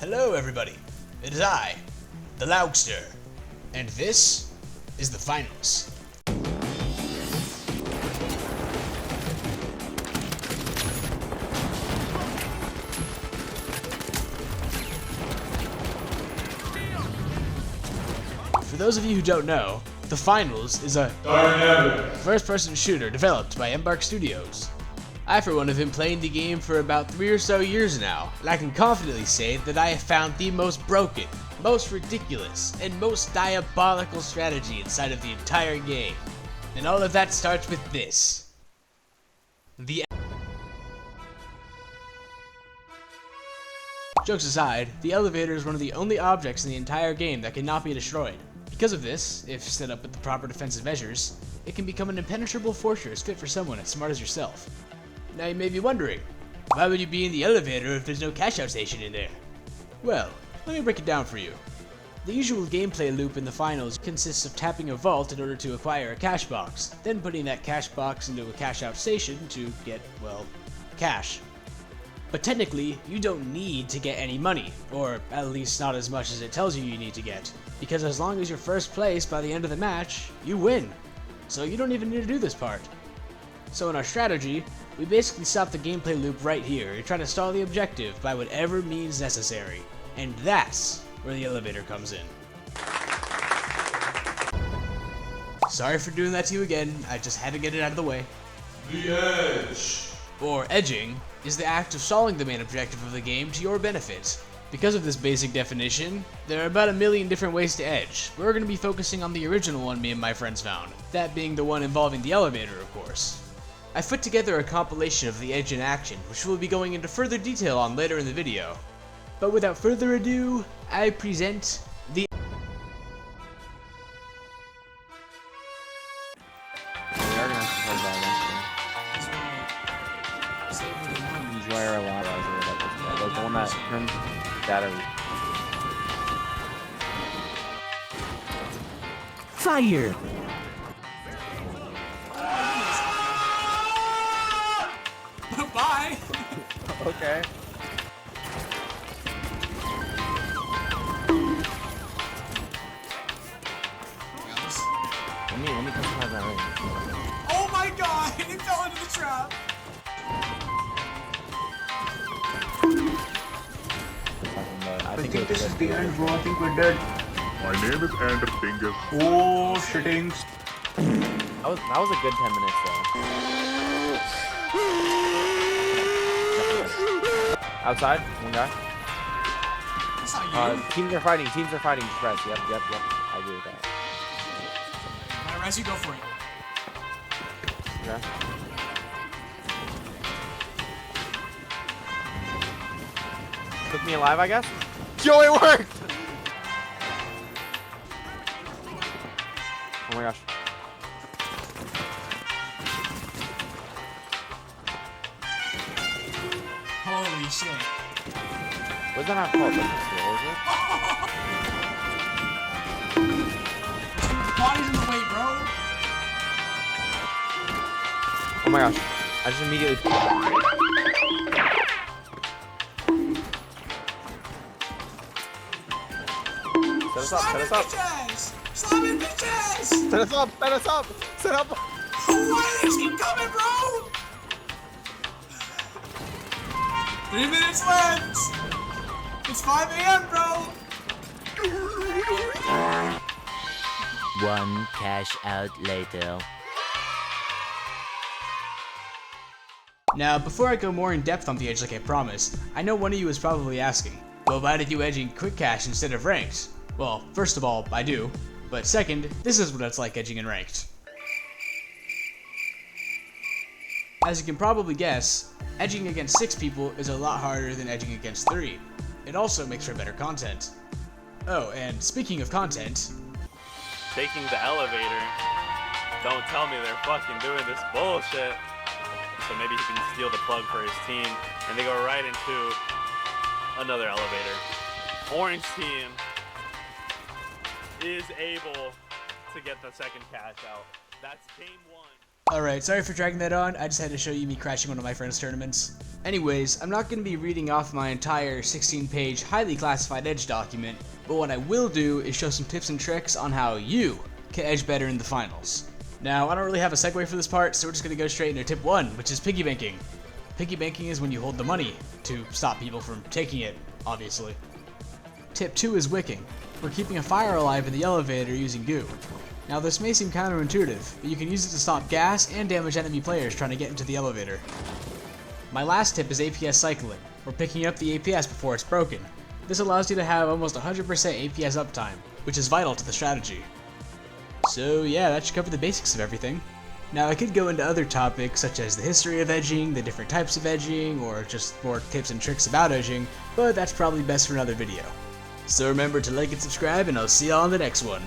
Hello everybody, it is I, the Loudster, and this is the finals. For those of you who don't know, the finals is a dynamic first-person shooter developed by Embark Studios. I for one have been playing the game for about 3 or so years now, and I can confidently say that I have found the most broken, most ridiculous, and most diabolical strategy inside of the entire game. And all of that starts with this. Jokes aside, the elevator is one of the only objects in the entire game that cannot be destroyed. Because of this, if set up with the proper defensive measures, it can become an impenetrable fortress fit for someone as smart as yourself. Now you may be wondering, why would you be in the elevator if there's no cash out station in there? Well, let me break it down for you. The usual gameplay loop in the finals consists of tapping a vault in order to acquire a cash box, then putting that cash box into a cash out station to get, well, cash. But technically, you don't need to get any money, or at least not as much as it tells you need to get, because as long as you're first place by the end of the match, you win. So you don't even need to do this part. So in our strategy, we basically stop the gameplay loop right here and try to stall the objective by whatever means necessary. And that's where the elevator comes in. Sorry for doing that to you again, I just had to get it out of the way. The edge, or edging, is the act of stalling the main objective of the game to your benefit. Because of this basic definition, there are about 1 million different ways to edge. We're going to be focusing on the original one me and my friends found, that being the one involving the elevator, of course. I put together a compilation of the edge in action, which we'll be going into further detail on later in the video. But without further ado, I present the... Fire! Bye! Okay. Let me customize that ring. Oh my god! He fell into the trap! I think this is the end, bro. I think we're dead. My name is Andrew Dingus. Oh, shittings. That was a good 10 minutes though. Outside, one guy. That's not you. Teams are fighting, just rest. Yep. I agree with that. Alright, Rez, you go for it. Yeah. Took me alive, I guess? Yo, it worked! Oh my gosh. Holy shit. What's that not called? Like Body's in the way, bro. oh my gosh. I just immediately... Set us up. Slam in bitches! Set us up! Set up! Why is he coming, bro? 3 minutes left! It's 5 a.m., bro! 1 cash out later. Now, before I go more in depth on the edge like I promised, I know one of you is probably asking, well, why did you edge in quick cash instead of ranked? Well, first of all, I do, but second, this is what it's like edging in ranked. As you can probably guess, edging against 6 people is a lot harder than edging against 3. It also makes for better content. Oh, and speaking of content... Taking the elevator. Don't tell me they're fucking doing this bullshit. So maybe he can steal the plug for his team, and they go right into another elevator. Orange team is able to get the second cash out. That's game 1. Alright, sorry for dragging that on, I just had to show you me crashing one of my friend's tournaments. Anyways, I'm not going to be reading off my entire 16-page highly classified edge document, but what I will do is show some tips and tricks on how you can edge better in the finals. Now, I don't really have a segue for this part, so we're just going to go straight into tip 1, which is piggy banking. Piggy banking is when you hold the money to stop people from taking it, obviously. Tip 2 is wicking. We're keeping a fire alive in the elevator using goo. Now this may seem counterintuitive, but you can use it to stop gas and damage enemy players trying to get into the elevator. My last tip is APS cycling, or picking up the APS before it's broken. This allows you to have almost 100% APS uptime, which is vital to the strategy. So yeah, that should cover the basics of everything. Now I could go into other topics such as the history of edging, the different types of edging, or just more tips and tricks about edging, but that's probably best for another video. So remember to like and subscribe, and I'll see y'all in the next one.